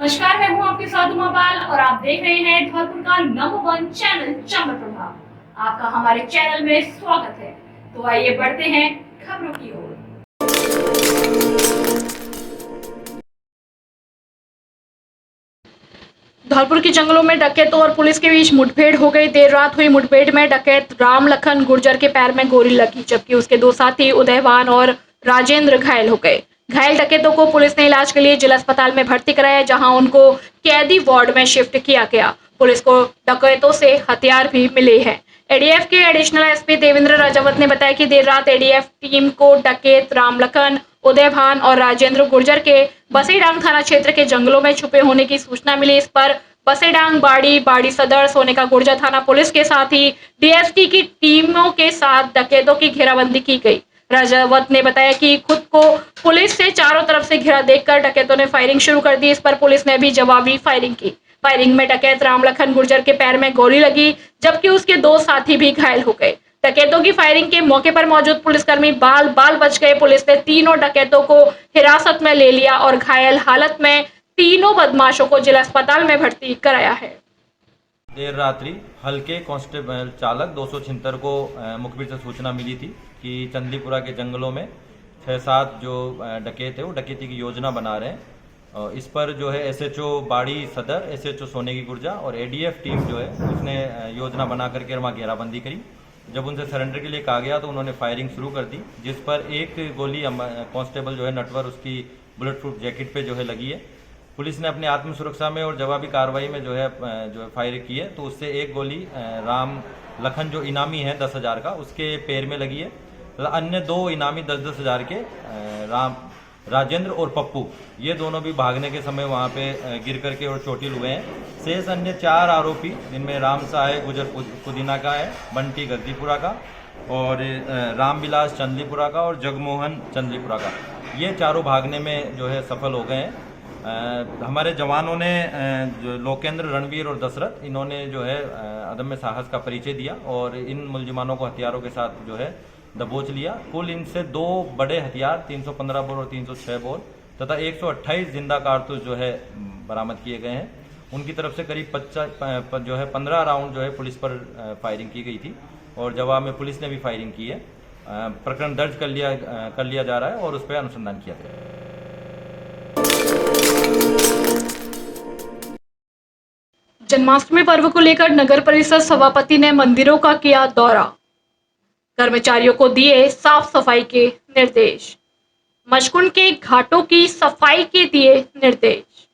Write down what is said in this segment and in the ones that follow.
नमस्कार, मैं हूं आपके साथ उमा पाल और आप देख रहे हैं धौलपुर का नंबर 1 चैनल चंबल प्रभाव। आपका हमारे चैनल में स्वागत है। तो आइए बढ़ते हैं खबरों की ओर। धौलपुर के जंगलों में डकैतों और पुलिस के बीच मुठभेड़ हो गई। देर रात हुई मुठभेड़ में डकैत राम लखन गुर्जर के पैर में गोली लगी, जबकि उसके दो साथी उदयवान और राजेंद्र घायल हो गए। घायल डकैतों को पुलिस ने इलाज के लिए जिला अस्पताल में भर्ती कराया, जहां उनको कैदी वार्ड में शिफ्ट किया गया। पुलिस को डकैतों से हथियार भी मिले हैं। एडीएफ के एडिशनल एसपी देवेंद्र राजावत ने बताया कि देर रात एडीएफ टीम को डकैत राम लखन, उदयभान और राजेंद्र गुर्जर के बसेडांग थाना क्षेत्र के जंगलों में छुपे होने की सूचना मिली। इस पर बसेडांग, बाड़ी सदर, सोनेका गुर्जर थाना पुलिस के साथ ही डीएसटी की टीमों के साथ डकैतों की घेराबंदी की गई। राजावत ने बताया कि खुद को पुलिस से चारों तरफ से घिरा देखकर डकैतों ने फायरिंग शुरू कर दी। इस पर पुलिस ने भी जवाबी फायरिंग की। फायरिंग में डकैत रामलखन गुर्जर के पैर में गोली लगी, जबकि उसके दो साथी भी घायल हो गए। डकैतों की फायरिंग के मौके पर मौजूद पुलिसकर्मी बाल बच गए। पुलिस ने तीनों डकैतों को हिरासत में ले लिया और घायल हालत में तीनों बदमाशों को जिला अस्पताल में भर्ती कराया है। देर रात्रि हल्के कांस्टेबल चालक 276 को मुखबिर से सूचना मिली थी कि चंदीपुरा के जंगलों में 6-7 जो डकैत है वो डकैती की योजना बना रहे हैं। इस पर जो है एसएचओ बाड़ी सदर, एसएचओ सोनेकी गुर्जा और एडीएफ टीम जो है उसने योजना बना करके वहाँ घेराबंदी करी। जब उनसे सरेंडर के लिए कहा गया तो उन्होंने फायरिंग शुरू कर दी, जिस पर एक गोली कांस्टेबल जो है नटवर, उसकी बुलेट प्रूफ जैकेट पे जो है लगी है। पुलिस ने अपनी आत्म सुरक्षा में और जवाबी कार्रवाई में जो है फायर की है, तो उससे एक गोली राम लखन जो इनामी है 10,000 का, उसके पैर में लगी है। अन्य दो इनामी 10-10 हज़ार के राजेंद्र और पप्पू, ये दोनों भी भागने के समय वहाँ पे गिर करके और चोटिल हुए हैं। शेष अन्य 4 आरोपी, जिनमें राम साहे गुजर पुदीना का है, बंटी गद्दीपुरा का और रामविलास चंदलीपुरा का और जगमोहन चंदलीपुरा का, ये चारों भागने में जो है सफल हो गए हैं। हमारे जवानों ने जो लोकेंद्र, रणवीर और दशरथ, इन्होंने जो है अदम्य साहस का परिचय दिया और इन मुलजिमानों को हथियारों के साथ जो है दबोच लिया। कुल इनसे 2 बड़े हथियार 315 बोर और 306 बोर तथा 128 जिंदा कारतूस जो है बरामद किए गए हैं। उनकी तरफ से करीब 15 राउंड जो है पुलिस पर फायरिंग की गई थी और जवाब में पुलिस ने भी फायरिंग की है। प्रकरण दर्ज कर लिया जा रहा है और उस पर अनुसंधान किया जा रहा है। जन्माष्टमी पर्व को लेकर नगर परिषद सभापति ने मंदिरों का किया दौरा, कर्मचारियों को दिए साफ सफाई के निर्देश। मचकुंड के घाटों की सफाई के दिए निर्देश।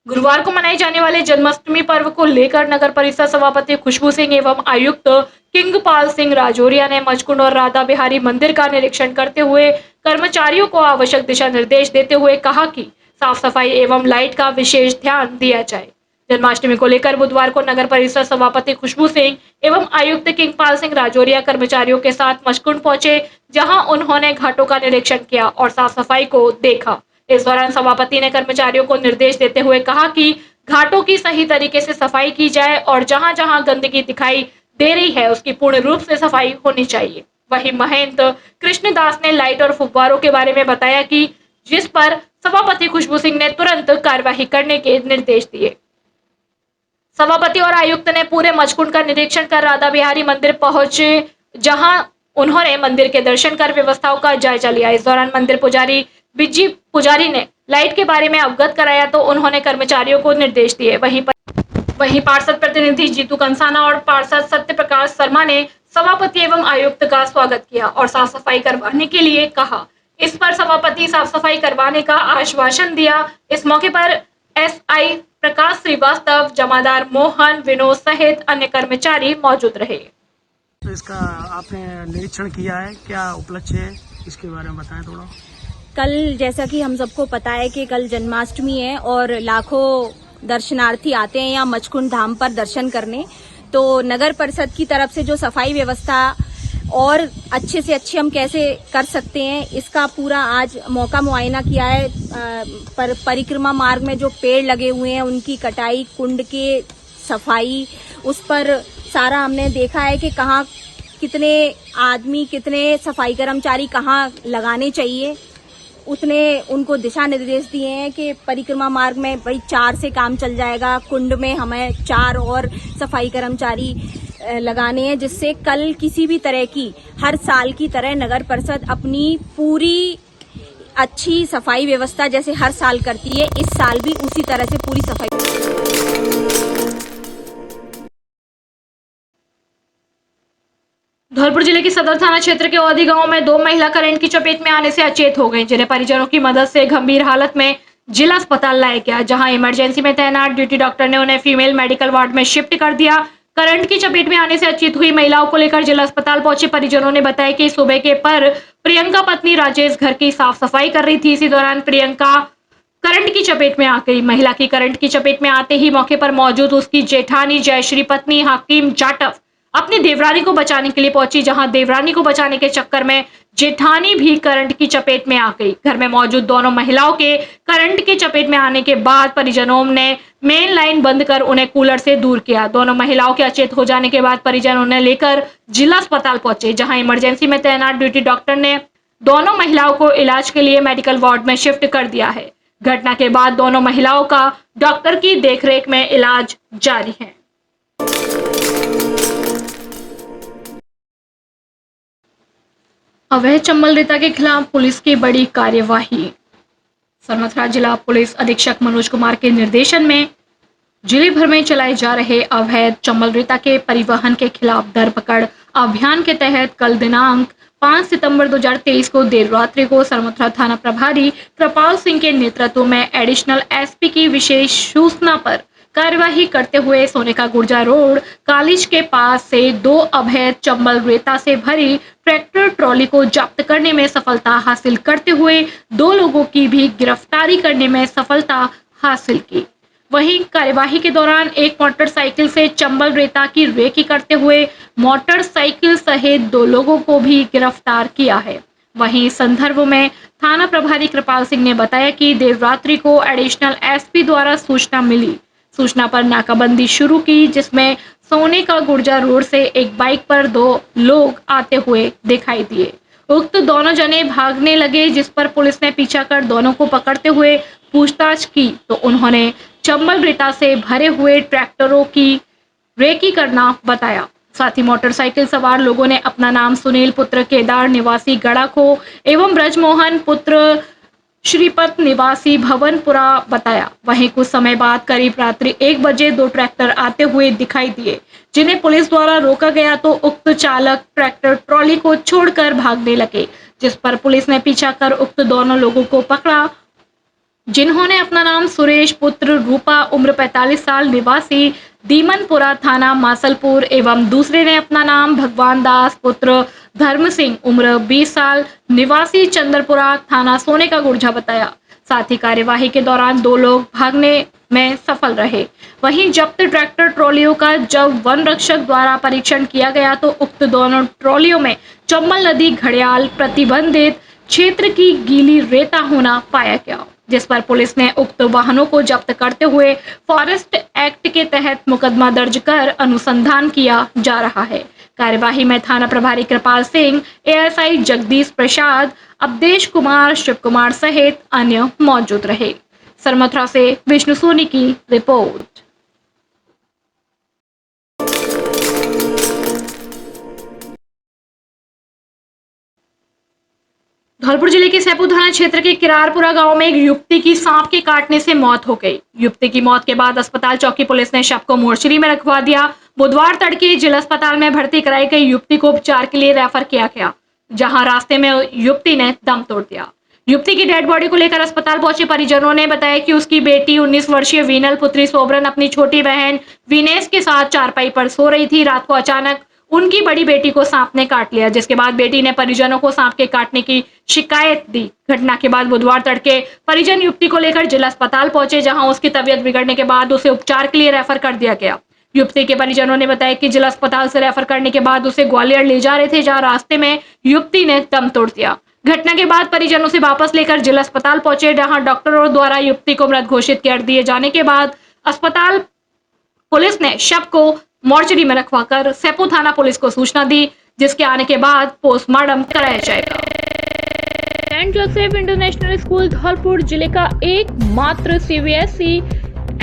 गुरुवार को मनाए जाने वाले जन्माष्टमी पर्व को लेकर नगर परिषद सभापति खुशबू सिंह एवं आयुक्त किंगपाल सिंह राजौरिया ने मचकुंड और राधा बिहारी मंदिर का निरीक्षण करते हुए कर्मचारियों को आवश्यक दिशा निर्देश देते हुए कहा कि साफ सफाई एवं लाइट का विशेष ध्यान दिया जाए। जन्माष्टमी को लेकर बुधवार को नगर परिषद सभापति खुशबू सिंह एवं आयुक्त किंगपाल सिंह राजौरिया कर्मचारियों के साथ मचकुंड पहुंचे, जहां उन्होंने घाटों का निरीक्षण किया और साफ सफाई को देखा। इस दौरान सभापति ने कर्मचारियों को निर्देश देते हुए कहा कि घाटों की सही तरीके से सफाई की जाए और जहां जहां गंदगी दिखाई दे रही है उसकी पूर्ण रूप से सफाई होनी चाहिए। वहीं महंत कृष्णदास ने लाइट और फुब्बारों के बारे में बताया कि जिस पर सभापति खुशबू सिंह ने तुरंत कार्यवाही करने के निर्देश दिए। सभापति और आयुक्त ने पूरे मचकुंड का निरीक्षण कर राधा बिहारी मंदिर पहुंचे, जहां उन्होंने मंदिर के दर्शन कर व्यवस्थाओं का जायजा लिया। इस दौरान मंदिर पुजारी बिज्जी पुजारी ने लाइट के बारे में अवगत कराया तो उन्होंने कर्मचारियों को निर्देश दिए। वहीं पार्षद प्रतिनिधि जीतू कंसाना और पार्षद सत्य प्रकाश शर्मा ने सभापति एवं आयुक्त का स्वागत किया और साफ सफाई करवाने के लिए कहा। इस पर सभापति साफ सफाई करवाने का आश्वासन दिया। इस मौके पर एसआई प्रकाश श्रीवास्तव, जमादार मोहन, विनोद सहित अन्य कर्मचारी मौजूद रहे। तो इसका आपने निरीक्षण किया है, क्या उपलक्ष्य है, इसके बारे में बताएं थोड़ा। कल जैसा कि हम सबको पता है कि कल जन्माष्टमी है और लाखों दर्शनार्थी आते हैं यहाँ मचकुंड धाम पर दर्शन करने। तो नगर परिषद की तरफ से जो सफाई व्यवस्था और अच्छे से अच्छे हम कैसे कर सकते हैं, इसका पूरा आज मौका मुआयना किया है। परिक्रमा मार्ग में जो पेड़ लगे हुए हैं उनकी कटाई, कुंड के सफाई, उस पर सारा हमने देखा है कि कहाँ कितने आदमी, कितने सफाई कर्मचारी कहाँ लगाने चाहिए। उतने उनको दिशा निर्देश दिए हैं कि परिक्रमा मार्ग में भाई 4 से काम चल जाएगा, कुंड में हमें 4 और सफाई कर्मचारी लगाने हैं, जिससे कल किसी भी तरह की हर साल की तरह नगर परिषद अपनी पूरी अच्छी सफाई व्यवस्था जैसे हर साल करती है, इस साल भी उसी तरह से पूरी सफाई। धौलपुर जिले के सदर थाना क्षेत्र के औदी गांव में 2 महिला करंट की चपेट में आने से अचेत हो गईं, जिन्हें परिजनों की मदद से गंभीर हालत में जिला अस्पताल लाया गया, जहां इमरजेंसी में तैनात ड्यूटी डॉक्टर ने उन्हें फीमेल मेडिकल वार्ड में शिफ्ट कर दिया। करंट की चपेट में आने से अचेत हुई महिलाओं को लेकर जिला अस्पताल पहुंचे परिजनों ने बताया कि सुबह के पर प्रियंका पत्नी राजेश घर की साफ सफाई कर रही थी। इसी दौरान प्रियंका करंट की चपेट में आ गई। महिला की करंट की चपेट में आते ही मौके पर मौजूद उसकी जेठानी जयश्री पत्नी हकीम जाटव अपनी देवरानी को बचाने के लिए पहुंची, जहां देवरानी को बचाने के चक्कर में जेठानी भी करंट की चपेट में आ गई। घर में मौजूद दोनों महिलाओं के करंट की चपेट में आने के बाद परिजनों ने मेन लाइन बंद कर उन्हें कूलर से दूर किया। दोनों महिलाओं के अचेत हो जाने के बाद परिजन उन्हें लेकर जिला अस्पताल पहुंचे, जहां इमरजेंसी में तैनात ड्यूटी डॉक्टर ने दोनों महिलाओं को इलाज के लिए मेडिकल वार्ड में शिफ्ट कर दिया है। घटना के बाद दोनों महिलाओं का डॉक्टर की देखरेख में इलाज जारी है। अवैध चंबल रेता के खिलाफ पुलिस की बड़ी कार्यवाही। सरमथरा जिला पुलिस अधीक्षक मनोज कुमार के निर्देशन में जिले भर में चलाए जा रहे अवैध चंबल रेता के परिवहन के खिलाफ धरपकड़ अभियान के तहत कल दिनांक 5 सितंबर 2023 को देर रात्रि को सरमथरा थाना प्रभारी कृपाल सिंह के नेतृत्व में एडिशनल एसपी की विशेष सूचना पर कार्यवाही करते हुए सोनेका गुर्जा रोड कॉलेज के पास से 2 अवैध चंबल रेता से भरी ट्रैक्टर ट्रॉली को जब्त करने में सफलता हासिल करते हुए 2 लोगों की भी गिरफ्तारी करने में सफलता हासिल की। वहीं कार्यवाही के दौरान एक मोटरसाइकिल से चंबल रेता की रेकी करते हुए मोटरसाइकिल सहित 2 लोगों को भी गिरफ्तार किया है। वहीं इस संदर्भ में थाना प्रभारी कृपाल सिंह ने बताया कि देर रात्रि को एडिशनल एसपी द्वारा सूचना मिली। सूचना पर नाकाबंदी शुरू की, जिसमें सोने का गुर्जा रोड से एक बाइक पर 2 लोग आते हुए दिखाई दिए। उक्त दोनों जने भागने लगे, जिस पर पुलिस ने पीछा कर दोनों को पकड़ते हुए पूछताछ की तो उन्होंने चंबल रेता से भरे हुए ट्रैक्टरों की रेकी करना बताया। साथ ही मोटरसाइकिल सवार लोगों ने अपना नाम सुनील पुत्र केदार निवासी गड़ाखो एवं ब्रजमोहन पुत्र श्रीपत निवासी भवनपुरा बताया। वहीं कुछ समय बाद करीब रात्रि 1 बजे 2 ट्रैक्टर आते हुए दिखाई दिए, जिन्हें पुलिस द्वारा रोका गया तो उक्त चालक ट्रैक्टर ट्रॉली को छोड़कर भागने लगे, जिस पर पुलिस ने पीछा कर उक्त दोनों लोगों को पकड़ा, जिन्होंने अपना नाम सुरेश पुत्र रूपा उम्र 45 साल निवासी दीमनपुरा थाना मासलपुर एवं दूसरे ने अपना नाम भगवान दास पुत्र धर्म सिंह उम्र 20 साल निवासी चंद्रपुरा थाना सोने का गुर्जा बताया। साथ ही कार्यवाही के दौरान 2 लोग भागने में सफल रहे। वहीं जब्त ट्रैक्टर ट्रॉलियों का जब वन रक्षक द्वारा परीक्षण किया गया तो उक्त दोनों ट्रॉलियों में चंबल नदी घड़ियाल प्रतिबंधित क्षेत्र की गीली रेता होना पाया गया, जिस पर पुलिस ने उक्त वाहनों को जब्त करते हुए फॉरेस्ट एक्ट के तहत मुकदमा दर्ज कर अनुसंधान किया जा रहा है। कार्यवाही में थाना प्रभारी कृपाल सिंह, एएसआई जगदीश प्रसाद, अवधेश कुमार, शिव कुमार सहित अन्य मौजूद रहे। सरमथरा से विष्णु सोनी की रिपोर्ट। धौलपुर जिले के सैपुर थाना क्षेत्र के किरारपुरा गांव में एक युवती की सांप के काटने से मौत हो गई। युवती की मौत के बाद अस्पताल चौकी पुलिस ने शव को मोर्चरी में रखवा दिया। बुधवार तड़के जिला अस्पताल में भर्ती कराई गई युवती को उपचार के लिए रेफर किया गया, जहां रास्ते में युवती ने दम तोड़ दिया। युवती की डेड बॉडी को लेकर अस्पताल पहुंचे परिजनों ने बताया कि उसकी बेटी 19 वर्षीय वीनल पुत्री सोबरन अपनी छोटी बहन विनेश के साथ चारपाई पर सो रही थी। रात को अचानक उनकी बड़ी बेटी को सांप ने काट लिया, जिसके बाद बेटी ने परिजनों को सांप के काटने की शिकायत दी। घटना के बाद बुधवार तड़के परिजन युवती को लेकर जिला अस्पताल पहुंचे, जहां उसकी तबीयत बिगड़ने के बाद उसे उपचार के लिए रेफर कर दिया गया। युवती के परिजनों ने बताया कि जिला अस्पताल से रेफर करने के बाद उसे ग्वालियर ले जा रहे थे, जहां रास्ते में युवती ने दम तोड़ दिया। घटना के बाद परिजनों से वापस लेकर जिला अस्पताल पहुंचे, जहां डॉक्टरों द्वारा युवती को मृत घोषित कर दिए जाने के बाद अस्पताल पुलिस ने शव को मोर्चरी में रखवाकर सैपुर थाना पुलिस को सूचना दी, जिसके आने के बाद पोस्टमार्टम कराया जाएगा। Saint Joseph international school Dholpur जिले का एकमात्र सीबीएसई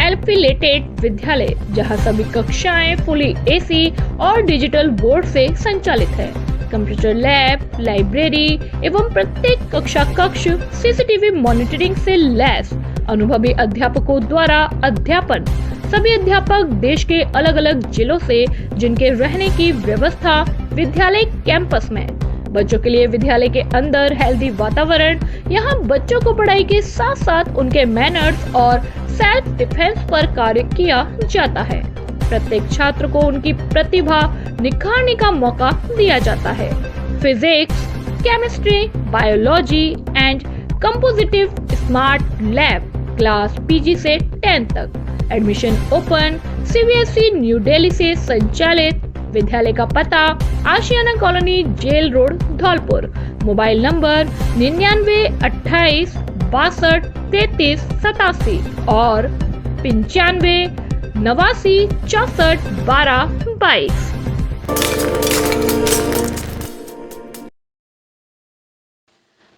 एफिलिएटेड विद्यालय जहां सभी कक्षाएं फुली एसी और डिजिटल बोर्ड से संचालित है। कंप्यूटर लैब, लाइब्रेरी एवं प्रत्येक कक्षा कक्ष सीसीटीवी मॉनिटरिंग से लैस अनुभवी अध्यापकों द्वारा अध्यापन। सभी अध्यापक देश के अलग अलग जिलों से, जिनके रहने की व्यवस्था विद्यालय कैंपस में। बच्चों के लिए विद्यालय के अंदर हेल्दी वातावरण। यहाँ बच्चों को पढ़ाई के साथ साथ उनके मैनर्स और सेल्फ डिफेंस पर कार्य किया जाता है। प्रत्येक छात्र को उनकी प्रतिभा निखारने का मौका दिया जाता है। फिजिक्स, केमिस्ट्री, बायोलॉजी एंड कंपोजिटिव स्मार्ट लैब क्लास पीजी से 10 तक। Admission open. CBSE New Delhi से संचालित। विद्यालय का पता Ashiana colony, jail road, Dhaulpur. Mobile number 99 28 62 33 87 और 95 89 64 12 22।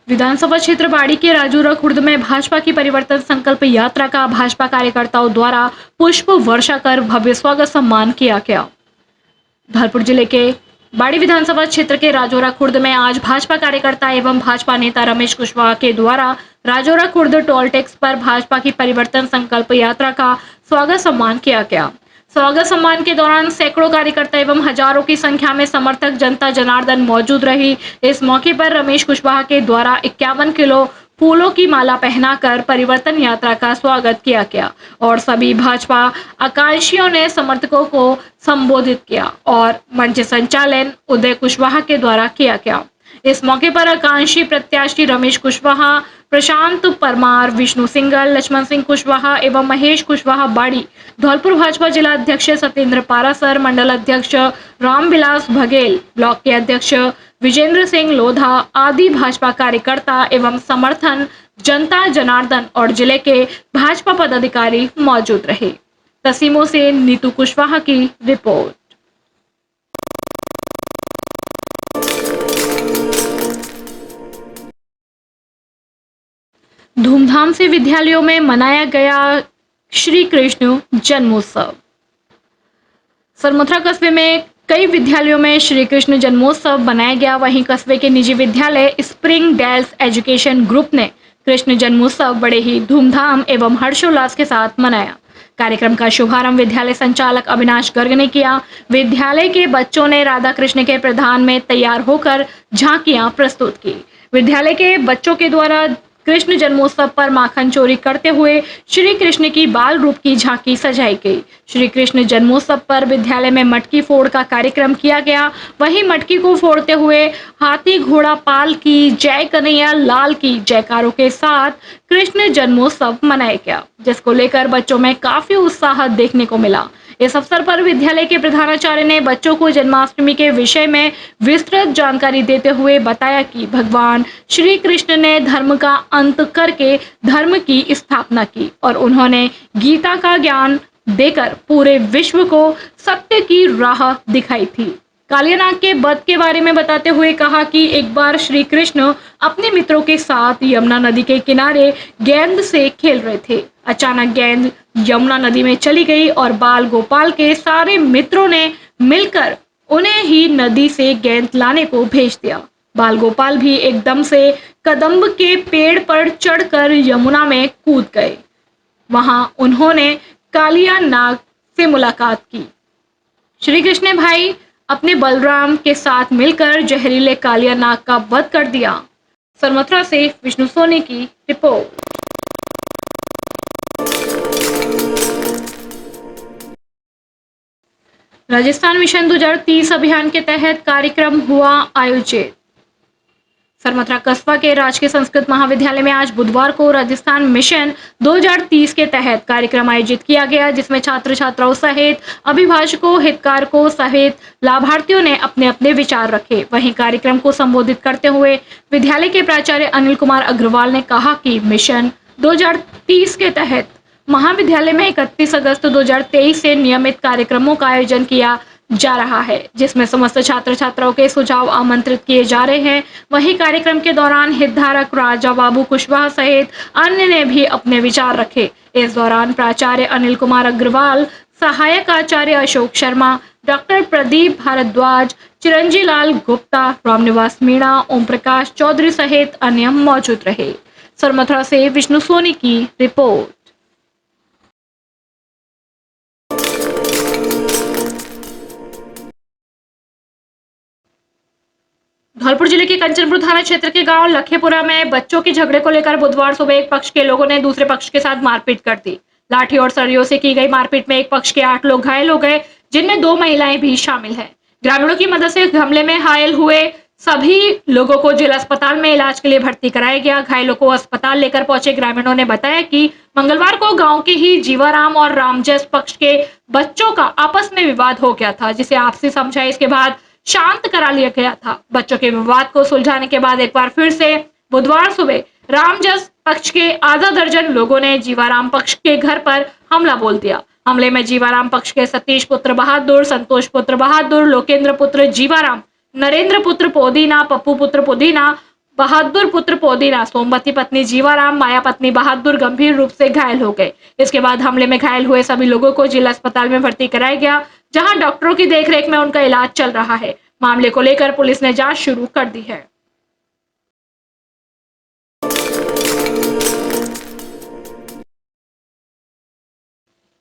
विधानसभा क्षेत्र बाड़ी के राजूरा खुर्द में भाजपा की परिवर्तन संकल्प यात्रा का भाजपा कार्यकर्ताओं द्वारा पुष्प वर्षा कर भव्य स्वागत सम्मान किया गया। धौलपुर जिले के बाड़ी विधानसभा क्षेत्र के राजौरा खुर्द में आज भाजपा कार्यकर्ता एवं भाजपा नेता रमेश कुशवाहा के द्वारा राजौरा खुर्द टोल टैक्स पर भाजपा की परिवर्तन संकल्प यात्रा का स्वागत सम्मान किया गया। स्वागत सम्मान के दौरान सैकड़ों कार्यकर्ता एवं हजारों की संख्या में समर्थक जनता जनार्दन मौजूद रही। इस मौके पर रमेश कुशवाहा के द्वारा 51 किलो फूलों की माला पहनाकर परिवर्तन यात्रा का स्वागत किया गया और सभी भाजपा आकांक्षियों ने समर्थकों को संबोधित किया और मंच संचालन उदय कुशवाहा के द्वारा किया गया। इस मौके पर आकांक्षी प्रत्याशी रमेश कुशवाहा, प्रशांत परमार, विष्णु सिंगल, लक्ष्मण सिंह कुशवाहा एवं महेश कुशवाहा बाड़ी, धौलपुर भाजपा जिला अध्यक्ष सत्येंद्र पारासर, मंडल अध्यक्ष रामविलास बघेल, ब्लॉक के अध्यक्ष विजेंद्र सिंह लोधा आदि भाजपा कार्यकर्ता एवं समर्थन जनता जनार्दन और जिले के भाजपा पदाधिकारी मौजूद रहे। तस्सीमों से नीतू कुशवाहा की रिपोर्ट। धूमधाम से विद्यालयों में मनाया गया श्री कृष्ण जन्मोत्सव। सरमथुरा कस्बे में कई विद्यालयों में श्री कृष्ण जन्मोत्सव मनाया गया। वहीं कस्बे के निजी विद्यालय स्प्रिंग डेल्स एजुकेशन ग्रुप ने कृष्ण जन्मोत्सव बड़े ही धूमधाम एवं हर्षोल्लास के साथ मनाया। कार्यक्रम का शुभारंभ विद्यालय संचालक अविनाश गर्ग ने किया। विद्यालय के बच्चों ने राधा कृष्ण के प्रधान में तैयार होकर झांकियां प्रस्तुत की। विद्यालय के बच्चों के द्वारा कृष्ण जन्मोत्सव पर माखन चोरी करते हुए श्री कृष्ण की बाल रूप की झांकी सजाई गई। श्री कृष्ण जन्मोत्सव पर विद्यालय में मटकी फोड़ का कार्यक्रम किया गया। वहीं मटकी को फोड़ते हुए हाथी घोड़ा पाल की जय कन्हैया लाल की जयकारों के साथ कृष्ण जन्मोत्सव मनाया गया, जिसको लेकर बच्चों में काफी उत्साह देखने को मिला। इस अवसर पर विद्यालय के प्रधानाचार्य ने बच्चों को जन्माष्टमी के विषय में विस्तृत जानकारी देते हुए बताया कि भगवान श्री कृष्ण ने धर्म का अंत करके धर्म की स्थापना की और उन्होंने गीता का ज्ञान देकर पूरे विश्व को सत्य की राह दिखाई थी। कालियानाग के वध के बारे में बताते हुए कहा कि एक बार श्री कृष्ण अपने मित्रों के साथ यमुना नदी के किनारे गेंद से खेल रहे थे। अचानक गेंद यमुना नदी में चली गई और बाल गोपाल के सारे मित्रों ने मिलकर उन्हें ही नदी से गेंद लाने को भेज दिया। बाल गोपाल भी एकदम से कदम्ब के पेड़ पर चढ़कर यमुना में कूद गए। वहां उन्होंने कालिया नाग से मुलाकात की। श्री कृष्ण भाई अपने बलराम के साथ मिलकर जहरीले कालिया नाग का वध कर दिया। सरमथुरा से विष्णु सोनी की रिपोर्ट। राजस्थान मिशन 2030 अभियान के तहत कार्यक्रम हुआ आयोजित। सरमथुरा कस्बा के राजकीय संस्कृत महाविद्यालय में आज बुधवार को राजस्थान मिशन 2030 के तहत कार्यक्रम आयोजित किया गया, जिसमें छात्र छात्राओं सहित अभिभाषकों, हितधारकों सहित लाभार्थियों ने अपने अपने विचार रखे। वहीं कार्यक्रम को संबोधित करते हुए विद्यालय के प्राचार्य अनिल कुमार अग्रवाल ने कहा कि मिशन 2030 के तहत महाविद्यालय में 31 अगस्त 2023 से नियमित कार्यक्रमों का आयोजन किया जा रहा है, जिसमें समस्त छात्र छात्राओं के सुझाव आमंत्रित किए जा रहे हैं। वहीं कार्यक्रम के दौरान हितधारक राजा बाबू कुशवाहा सहित अन्य ने भी अपने विचार रखे। इस दौरान प्राचार्य अनिल कुमार अग्रवाल, सहायक आचार्य अशोक शर्मा, डॉक्टर प्रदीप भारद्वाज, चिरंजी लाल गुप्ता, रामनिवास मीणा, ओम प्रकाश चौधरी सहित अन्य मौजूद रहे। सरमथुरा से विष्णु सोनी की रिपोर्ट। धौलपुर जिले के कंचनपुर थाना क्षेत्र के गांव लखेपुरा में बच्चों के झगड़े को लेकर बुधवार सुबह एक पक्ष के लोगों ने दूसरे पक्ष के साथ मारपीट कर दी। लाठी और सरियों से की गई मारपीट में एक पक्ष के 8 लोग घायल हो गए, जिनमें 2 महिलाएं भी शामिल हैं। ग्रामीणों की मदद से हमले में घायल हुए सभी लोगों को जिला अस्पताल में इलाज के लिए भर्ती कराया गया। घायलों को अस्पताल लेकर पहुंचे ग्रामीणों ने बताया कि मंगलवार को गांव के ही जीवाराम और रामजस पक्ष के बच्चों का आपस में विवाद हो गया था, जिसे आपसी समझाइश के बाद शांत करा लिया गया था। बच्चों के विवाद को सुलझाने के बाद एक बार फिर से बुधवार सुबह रामजस पक्ष के आधा दर्जन लोगों ने जीवाराम पक्ष के घर पर हमला बोल दिया। हमले में जीवाराम पक्ष के सतीश पुत्र बहादुर, संतोष पुत्र बहादुर, लोकेंद्र पुत्र जीवाराम, नरेंद्र पुत्र पोदीना, पप्पू पुत्र पोदीना, बहादुर पुत्र पोदीना, सोमवती पत्नी जीवाराम, माया पत्नी बहादुर गंभीर रूप से घायल हो गए। इसके बाद हमले में घायल हुए सभी लोगों को जिला अस्पताल में भर्ती कराया गया, जहां डॉक्टरों की देखरेख में उनका इलाज चल रहा है। मामले को लेकर पुलिस ने जांच शुरू कर दी है।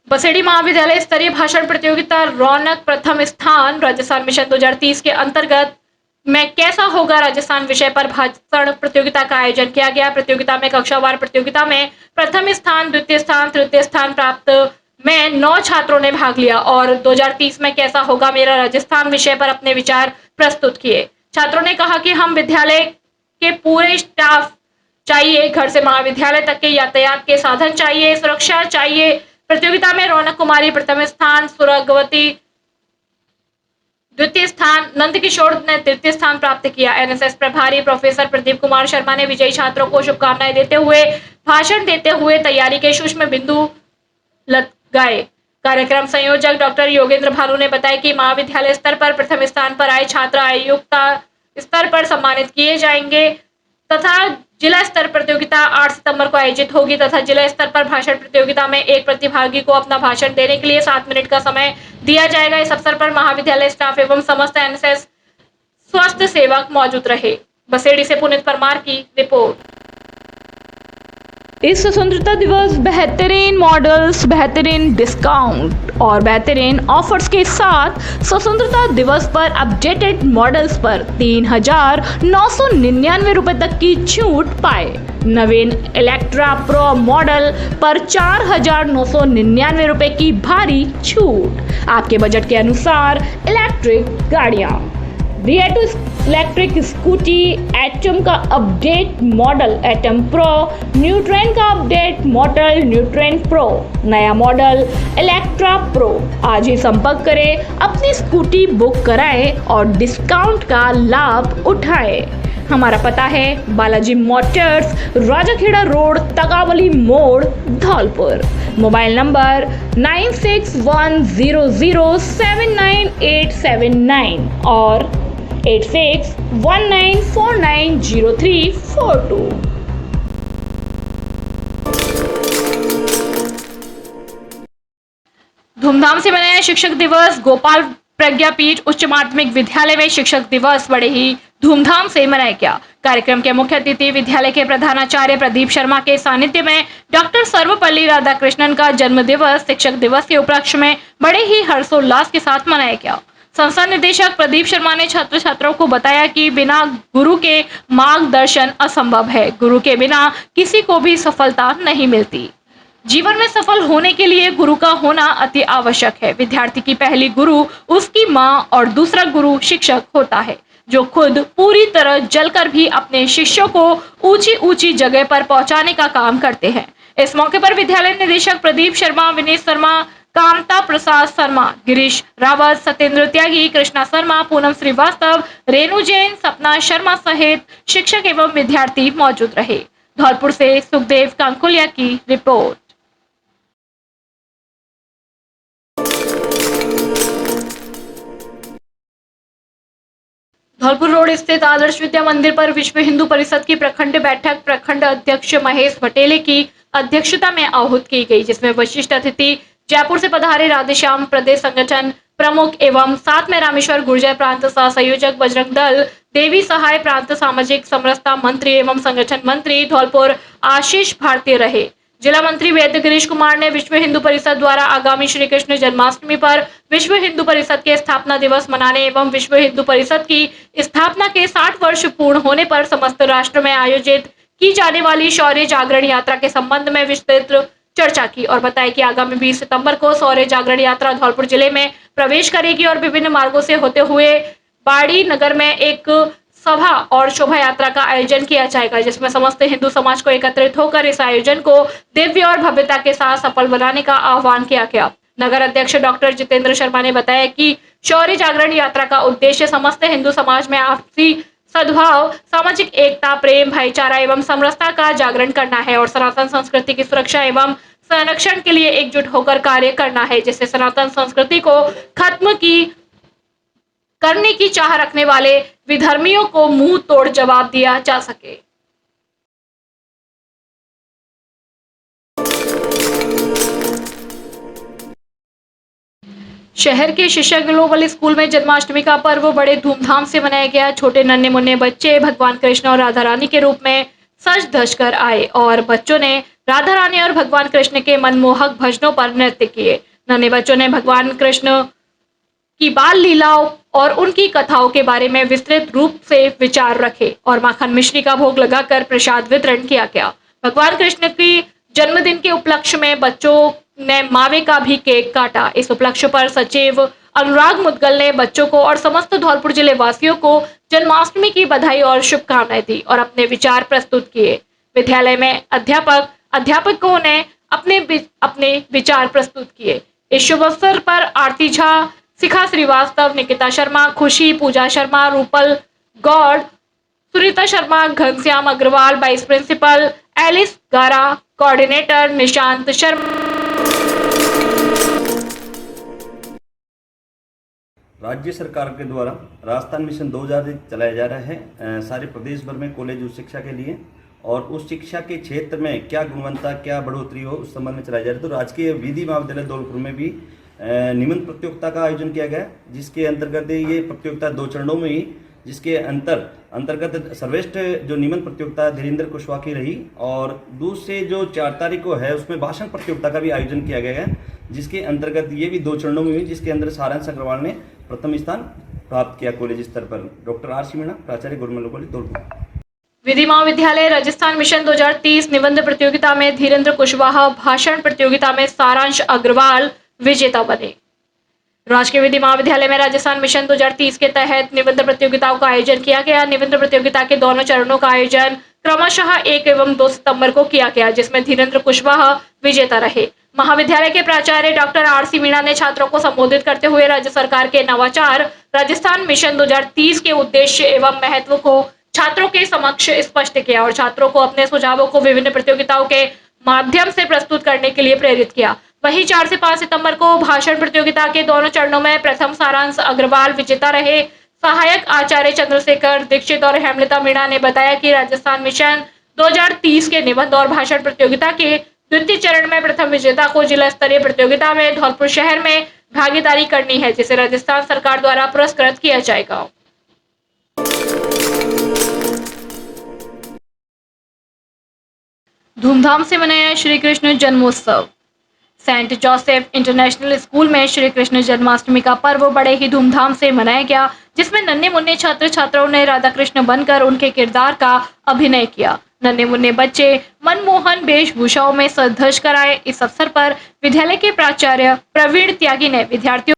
बसेड़ी महाविद्यालय स्तरीय भाषण प्रतियोगिता रौनक प्रथम स्थान। राजस्थान मिशन 2030 के अंतर्गत में कैसा होगा राजस्थान विषय पर भाषण प्रतियोगिता का आयोजन किया गया। प्रतियोगिता में कक्षावार प्रतियोगिता में प्रथम स्थान, द्वितीय स्थान, तृतीय स्थान प्राप्त में 9 छात्रों ने भाग लिया और 2030 में कैसा होगा मेरा राजस्थान विषय पर अपने विचार प्रस्तुत किए। छात्रों ने कहा कि हम विद्यालय के पूरे स्टाफ चाहिए, घर से महाविद्यालय तक के यातायात के साधन चाहिए, सुरक्षा चाहिए। प्रतियोगिता में रौनक कुमारी प्रथम स्थान, सुरगवती द्वितीय स्थान, नंद किशोर ने तृतीय स्थान प्राप्त किया। एनएसएस प्रभारी प्रोफेसर प्रदीप कुमार शर्मा ने विजयी छात्रों को शुभकामनाएं देते हुए भाषण देते हुए तैयारी के सूक्ष्म बिंदु लगाए। कार्यक्रम संयोजक डॉक्टर योगेंद्र भानु ने बताया कि महाविद्यालय स्तर पर प्रथम स्थान पर आए छात्र आयुक्त स्तर पर सम्मानित किए जाएंगे तथा जिला स्तर प्रतियोगिता 8 सितंबर को आयोजित होगी तथा जिला स्तर पर भाषण प्रतियोगिता में एक प्रतिभागी को अपना भाषण देने के लिए 7 मिनट का समय दिया जाएगा। इस अवसर पर महाविद्यालय स्टाफ एवं समस्त एनएसएस स्वास्थ्य सेवक मौजूद रहे। बसेड़ी से पुनीत परमार की रिपोर्ट। इस स्वतंत्रता दिवस बेहतरीन मॉडल्स, बेहतरीन डिस्काउंट और बेहतरीन ऑफर्स के साथ स्वतंत्रता दिवस पर अपडेटेड मॉडल्स पर 3,999 रुपए तक की छूट पाए। नवीन इलेक्ट्रा प्रो मॉडल पर 4,999 रुपए की भारी छूट। आपके बजट के अनुसार इलेक्ट्रिक गाड़ियां। रिएटो इलेक्ट्रिक स्कूटी एटम का अपडेट मॉडल एटम प्रो, न्यूट्रेन का अपडेट मॉडल न्यूट्रेन प्रो, नया मॉडल इलेक्ट्रा प्रो। आज ही संपर्क करें, अपनी स्कूटी बुक कराएं और डिस्काउंट का लाभ उठाएं। हमारा पता है बालाजी मोटर्स, राजाखेड़ा रोड, तगावली मोड़, धौलपुर। मोबाइल नंबर 9610079879 और 8619490342। धूमधाम से मनाया शिक्षक दिवस। गोपाल प्रज्ञापीठ उच्च माध्यमिक विद्यालय में शिक्षक दिवस बड़े ही धूमधाम से मनाया गया। कार्यक्रम के मुख्य अतिथि विद्यालय के प्रधानाचार्य प्रदीप शर्मा के सानिध्य में डॉक्टर सर्वपल्ली राधाकृष्णन का जन्म दिवस शिक्षक दिवस के उपलक्ष्य में बड़े ही हर्षोल्लास के साथ मनाया गया। संस्था निदेशक प्रदीप शर्मा ने छात्र छात्राओं को बताया कि बिना गुरु के मार्गदर्शन असंभव है। गुरु के बिना किसी को भी सफलता नहीं मिलती। जीवन में सफल होने के लिए गुरु का होना अति आवश्यक है। विद्यार्थी की पहली गुरु उसकी माँ और दूसरा गुरु शिक्षक होता है, जो खुद पूरी तरह जलकर भी अपने शिष्यों को ऊंची ऊंची जगह पर पहुंचाने का काम करते हैं। इस मौके पर विद्यालय निदेशक प्रदीप शर्मा, विनीत शर्मा, कामता प्रसाद शर्मा, गिरीश रावत, सत्येंद्र त्यागी, कृष्णा शर्मा, पूनम श्रीवास्तव, रेणु जैन, सपना शर्मा सहित शिक्षक एवं विद्यार्थी मौजूद रहे। धौलपुर से सुखदेव कांकोलिया की रिपोर्ट। धौलपुर रोड स्थित आदर्श विद्या मंदिर पर विश्व हिंदू परिषद की प्रखंड बैठक प्रखंड अध्यक्ष महेश भटेले की अध्यक्षता में आहूत की गई, जिसमें विशिष्ट अतिथि जयपुर से पधारे राधेश्याम प्रदेश संगठन प्रमुख एवं साथ में रामेश्वर गुर्जर प्रांत सह संयोजक बजरंग दल देवी सहाय प्रांत सामाजिक समरसता मंत्री एवं संगठन मंत्री धौलपुर आशीष भारती रहे। जिला मंत्री वैद्य गिरीश कुमार ने विश्व हिंदू परिषद द्वारा आगामी श्री कृष्ण जन्माष्टमी पर विश्व हिंदू परिषद के स्थापना दिवस मनाने एवं विश्व हिंदू परिषद की स्थापना के 60 वर्ष पूर्ण होने पर समस्त राष्ट्र में आयोजित की जाने वाली शौर्य जागरण यात्रा के संबंध में विस्तृत चर्चा की और बताया कि आगामी 20 सितंबर को शौर्य जागरण यात्रा धौलपुर जिले में प्रवेश करेगी और विभिन्न मार्गों से होते हुए बाड़ी नगर में एक सभा और शोभा यात्रा का आयोजन किया जाएगा, जिसमें समस्त हिंदू समाज को एकत्रित होकर इस आयोजन को दिव्य और भव्यता के साथ सफल बनाने का आह्वान किया गया। नगर अध्यक्ष डॉक्टर जितेंद्र शर्मा ने बताया कि शौर्य जागरण यात्रा का उद्देश्य समस्त हिंदू समाज में आपसी सद्भाव, सामाजिक एकता, प्रेम, भाईचारा एवं समरसता का जागरण करना है और सनातन संस्कृति की सुरक्षा एवं संरक्षण के लिए एकजुट होकर कार्य करना है, जिससे सनातन संस्कृति को खत्म करने की चाह रखने वाले विधर्मियों को मुंह तोड़ जवाब दिया जा सके। शहर के शिक्षा ग्लोबल स्कूल में जन्माष्टमी का पर्व बड़े धूमधाम से मनाया गया। छोटे नन्हे मुन्ने बच्चे भगवान कृष्ण और राधा रानी के रूप में सज धज कर आए और बच्चों ने राधा रानी और भगवान कृष्ण के मनमोहक भजनों पर नृत्य किए। नन्हे बच्चों ने भगवान कृष्ण की बाल लीलाओं और उनकी कथाओं के बारे में विस्तृत रूप से विचार रखे और माखन मिश्री का भोग लगाकर प्रसाद वितरण किया गया। भगवान कृष्ण की जन्मदिन के उपलक्ष्य में बच्चों ने मावे का भी केक काटा। इस उपलक्ष्य पर सचिव अनुराग मुदगल ने बच्चों को और समस्त धौलपुर जिले वासियों को जन्माष्टमी की बधाई और शुभकामनाएं दी और अपने विचार प्रस्तुत किए। विद्यालय में अध्यापकों ने अपने विचार प्रस्तुत किए। इस शुभ अवसर पर आरती झा, शिखा Srivastava, Nikita Sharma, Khushi, Pooja Sharma, Rupal Gaur, Sunita Sharma, Ghanshyam Agarwal, vice principal, Alice Gara, coordinator Nishant Sharma. राज्य सरकार के द्वारा राजस्थान मिशन 2000 चलाया जा रहा है सारे प्रदेश भर में कॉलेज उच्च शिक्षा के लिए, और उस शिक्षा के क्षेत्र में क्या गुणवत्ता, क्या बढ़ोतरी हो उस संबंध में चलाया जा रहा है। तो राजकीय विधि महाविद्यालय धौलपुर में भी निबंध प्रतियोगिता का आयोजन किया गया, जिसके अंतर्गत ये प्रतियोगिता 2 चरणों में हुई, जिसके अंतर्गत सर्वश्रेष्ठ जो निबंध प्रतियोगिता धीरेन्द्र कुशवाहा की रही, और दूसरे जो 4 तारीख को है उसमें भाषण प्रतियोगिता का भी आयोजन किया गया है, जिसके अंतर्गत ये भी 2 चरणों में हुई, जिसके अंदर सारांश अग्रवाल ने प्रथम स्थान प्राप्त किया कॉलेज स्तर पर। डॉक्टर आर सी मीणा, प्राचार्य गवर्नमेंट कॉलेज धौलपुर। विधि महाविद्यालय राजस्थान मिशन 2030 निबंध प्रतियोगिता में धीरेन्द्र कुशवाहा, भाषण प्रतियोगिता में सारांश अग्रवाल विजेता बने। राजकीय विधि महाविद्यालय में राजस्थान मिशन 2030 के तहत निबंध प्रतियोगिताओं का आयोजन किया गया। निबंध प्रतियोगिता के दोनों चरणों का आयोजन क्रमशः 1 एवं 2 सितंबर को किया गया, जिसमें धीरेन्द्र कुशवाहा विजेता रहे। महाविद्यालय के प्राचार्य डॉक्टर आर सी मीणा ने छात्रों को संबोधित करते हुए राज्य सरकार के नवाचार राजस्थान मिशन 2030 के उद्देश्य एवं महत्व को छात्रों के समक्ष स्पष्ट किया और छात्रों को अपने सुझावों को विभिन्न प्रतियोगिताओं के माध्यम से प्रस्तुत करने के लिए प्रेरित किया। वहीं 4 से 5 सितंबर को भाषण प्रतियोगिता के दोनों चरणों में प्रथम सारांश अग्रवाल विजेता रहे। सहायक आचार्य चंद्रशेखर दीक्षित और हेमलता मीणा ने बताया कि राजस्थान मिशन 2030 के निबंध और भाषण प्रतियोगिता के द्वितीय चरण में प्रथम विजेता को जिला स्तरीय प्रतियोगिता में धौलपुर शहर में भागीदारी करनी है, जिसे राजस्थान सरकार द्वारा पुरस्कृत किया जाएगा। धूमधाम से मनाया श्री कृष्ण जन्मोत्सव। सेंट जोसेफ इंटरनेशनल स्कूल में श्री कृष्ण जन्माष्टमी का पर्व बड़े ही धूमधाम से मनाया गया, जिसमें नन्हे मुन्ने छात्र छात्राओं ने राधा कृष्ण बनकर उनके किरदार का अभिनय किया। नन्हे मुन्ने बच्चे मनमोहन वेशभूषाओं में सज धज कर आए। इस अवसर पर विद्यालय के प्राचार्य प्रवीण त्यागी ने विद्यार्थियों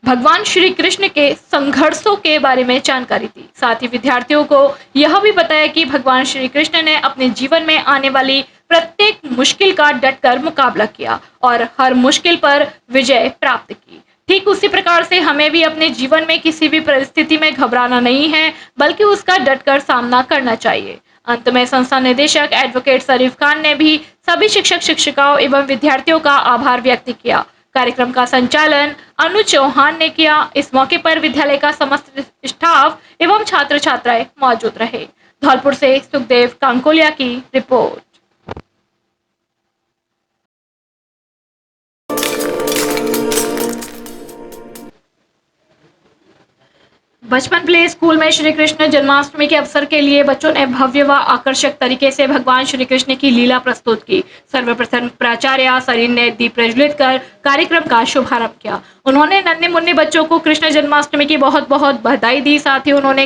भगवान श्री कृष्ण के संघर्षों के बारे में जानकारी दी। साथ ही विद्यार्थियों को यह भी बताया कि भगवान श्री कृष्ण ने अपने जीवन में आने वाली प्रत्येक मुश्किल का डटकर मुकाबला किया और हर मुश्किल पर विजय प्राप्त की। ठीक उसी प्रकार से हमें भी अपने जीवन में किसी भी परिस्थिति में घबराना नहीं है, बल्कि उसका डटकर सामना करना चाहिए। अंत में संस्था निदेशक एडवोकेट शरीफ खान ने भी सभी शिक्षक शिक्षिकाओं एवं विद्यार्थियों का आभार व्यक्त किया। कार्यक्रम का संचालन अनु चौहान ने किया। इस मौके पर विद्यालय का समस्त स्टाफ एवं छात्र छात्राएं मौजूद रहे। धौलपुर से सुखदेव कांकोलिया की रिपोर्ट। बचपन प्ले स्कूल में श्री कृष्ण जन्माष्टमी के अवसर के लिए बच्चों ने भव्य व आकर्षक तरीके से भगवान श्री कृष्ण की लीला प्रस्तुत की। सर्वप्रथम प्राचार्य सरीन ने दीप प्रज्वलित कर कार्यक्रम का शुभारंभ किया। उन्होंने नन्हे मुन्ने बच्चों को कृष्ण जन्माष्टमी की बहुत बहुत बधाई दी। साथ ही उन्होंने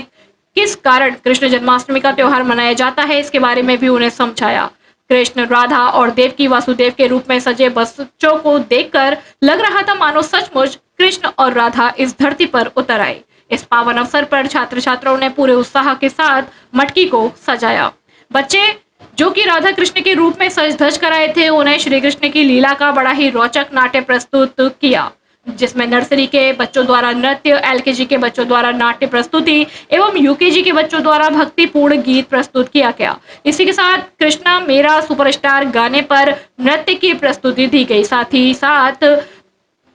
किस कारण कृष्ण जन्माष्टमी का त्योहार मनाया जाता है इसके बारे में भी उन्हें समझाया। कृष्ण, राधा और देवकी वासुदेव के रूप में सजे बच्चों को देखकर लग रहा था मानो सचमुच कृष्ण और राधा इस धरती पर उतर आए। इस पावन अवसर पर छात्र छात्राओं ने पूरे उत्साह के साथ मटकी को सजाया। बच्चे जो कि राधा कृष्ण के रूप में सज धज कर आए थे, उन्हें श्री कृष्ण की लीला का बड़ा ही रोचक नाट्य प्रस्तुत किया, जिसमें नर्सरी के बच्चों द्वारा नृत्य, एलकेजी के बच्चों द्वारा नाट्य प्रस्तुति एवं यूकेजी के बच्चों द्वारा भक्तिपूर्ण गीत प्रस्तुत किया गया। इसी के साथ कृष्णा मेरा सुपरस्टार गाने पर नृत्य की प्रस्तुति दी गई। साथ ही साथ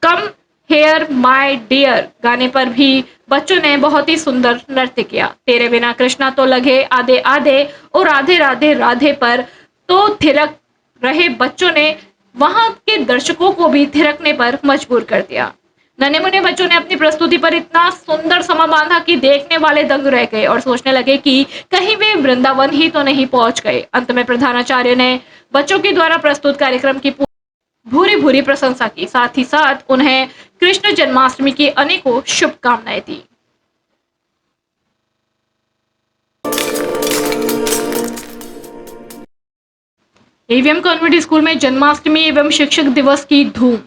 कम हेयर माय डियर गाने पर भी बच्चों ने बहुत ही सुंदर नृत्य किया। तेरे बिना कृष्णा तो लगे आधे आधे और राधे राधे राधे पर तो थिरक रहे बच्चों ने वहां के दर्शकों को भी थिरकने पर मजबूर कर दिया। नन्हे मुन्ने बच्चों ने अपनी प्रस्तुति पर इतना सुंदर समा बांधा कि देखने वाले दंग रह गए और सोचने लगे कि कहीं वे वृंदावन ही तो नहीं पहुंच गए। अंत में प्रधानाचार्य ने बच्चों के द्वारा प्रस्तुत कार्यक्रम की भूरी भूरी प्रशंसा की। साथ ही साथ उन्हें कृष्ण जन्माष्टमी की अनेकों शुभकामनाएं दी। एवीएम कॉन्वेंट स्कूल में जन्माष्टमी एवं शिक्षक दिवस की धूम।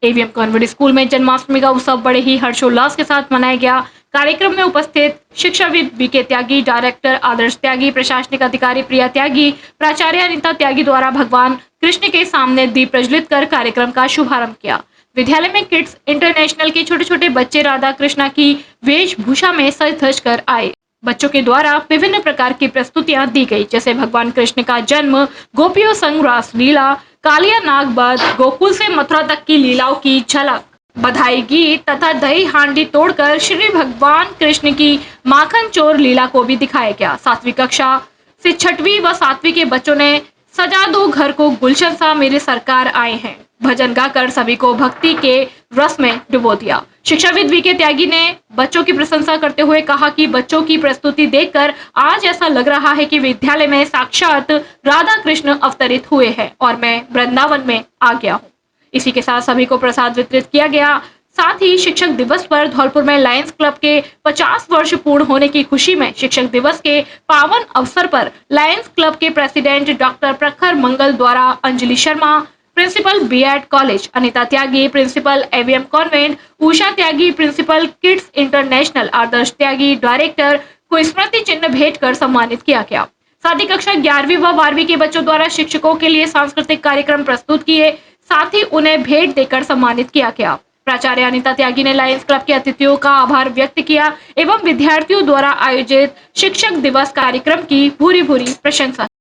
एवीएम कॉन्वेंट स्कूल में जन्माष्टमी का उत्सव बड़े ही हर्षोल्लास के साथ मनाया गया। कार्यक्रम में उपस्थित शिक्षाविद बीके त्यागी, डायरेक्टर आदर्श त्यागी, प्रशासनिक अधिकारी प्रिया त्यागी, प्राचार्य अनिता त्यागी द्वारा भगवान कृष्ण के सामने दीप प्रज्वलित कर कार्यक्रम का शुभारंभ किया। विद्यालय में किड्स इंटरनेशनल के छोटे छोटे बच्चे राधा कृष्णा की वेशभूषा में सज धज कर आए। बच्चों के द्वारा विभिन्न प्रकार की प्रस्तुतियां दी गई, जैसे भगवान कृष्ण का जन्म, गोपियों संग रास लीला, कालिया नाग वध, गोकुल से मथुरा तक की लीलाओं की झलक, बधाई गीत तथा दही हांडी तोड़कर श्री भगवान कृष्ण की माखन चोर लीला को भी दिखाया गया। 7वीं कक्षा से 6वीं व 7वीं के बच्चों ने सजा दो घर को गुलशन सा मेरे सरकार आए हैं भजन गाकर सभी को भक्ति के रस में डुबो दिया। शिक्षाविद वीके त्यागी ने बच्चों की प्रशंसा करते हुए कहा कि बच्चों की प्रस्तुति देखकर आज ऐसा लग रहा है कि विद्यालय में साक्षात राधा कृष्ण अवतरित हुए हैं और मैं वृंदावन में आ गया हूँ। इसी के साथ सभी को प्रसाद वितरित किया गया। साथ ही शिक्षक दिवस पर धौलपुर में लायंस क्लब के 50 वर्ष पूर्ण होने की खुशी में शिक्षक दिवस के पावन अवसर पर लायंस क्लब के प्रेसिडेंट डॉक्टर प्रखर मंगल द्वारा Anjali Sharma, principal BEd college Anita Tyagi, principal AVM convent Usha Tyagi, principal kids international Adarsh Tyagi, director को स्मृति चिन्ह भेंट कर सम्मानित किया गया। साथ ही कक्षा 11वीं व 12वीं के बच्चों द्वारा शिक्षकों के लिए सांस्कृतिक कार्यक्रम प्रस्तुत किए, साथ ही उन्हें भेंट देकर सम्मानित किया गया। प्राचार्य अनिता त्यागी ने लायंस क्लब के अतिथियों का आभार व्यक्त किया एवं विद्यार्थियों द्वारा आयोजित शिक्षक दिवस कार्यक्रम की भूरी भूरी प्रशंसा